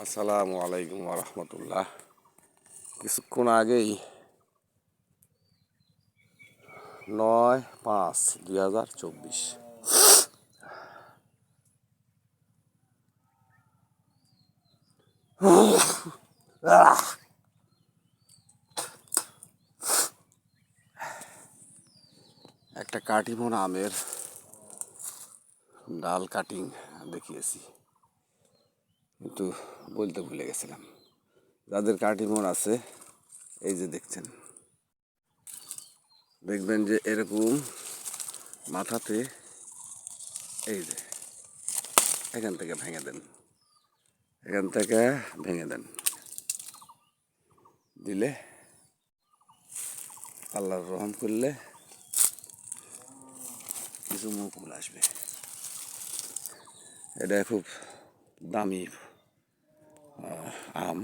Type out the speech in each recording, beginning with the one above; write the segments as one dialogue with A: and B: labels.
A: আসসালামু আলাইকুম রহমতুল্লাহ। কিছুক্ষণ আগেই 9/5/2024 একটা কাটিমন আমের ডাল কাটিং দেখিয়েছি, কিন্তু বলতে ভুলে গেছিলাম। যাদের কাটিমন আছে, এই যে দেখছেন, দেখবেন যে এরকম মাথাতে এই যে এখান থেকে ভেঙে দেন, এখান থেকে ভেঙে দেন, দিলে আল্লাহর রহম করলে কিছু মুকুল আসবে। এটা খুব দামি আম,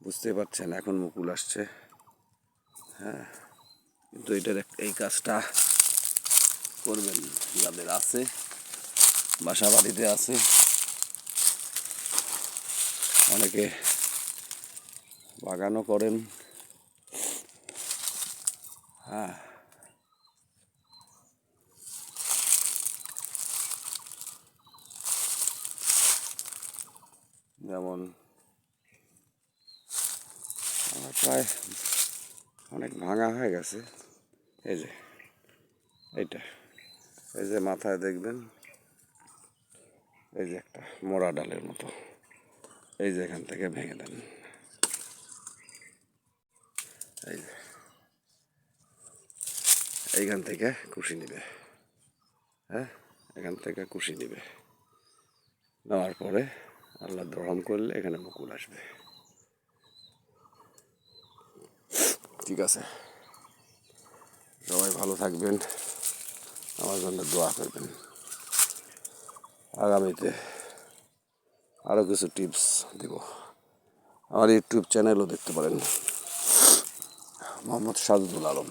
A: বুঝতে পারছেন, এখন মুকুল আসছে। হ্যাঁ, কিন্তু এটার এই কাজটা করবেন যাদের আছে, বাসা বাড়িতে আছে, অনেকে বাগানও করেন। হ্যাঁ, যেমন আমার প্রায় অনেক ভাঙা হয়ে গেছে। এই যে এইটা, এই যে মাথায় দেখবেন, এই যে একটা মোড়া ডালের মতো, এই যে এখান থেকে ভেঙে দেন, এই যে এইখান থেকে কুশি নিবে। হ্যাঁ, এখান থেকে কুশি নিবে, নেওয়ার পরে আল্লাহ রহম করলে এখানে মুকুল আসবে। ঠিক আছে, সবাই ভালো থাকবেন, আমার জন্য দোয়া করবেন। আগামীতে আরও কিছু টিপস দেব। আমার ইউটিউব চ্যানেলও দেখতে পারেন, মোহাম্মদ সাজুদুল আলম।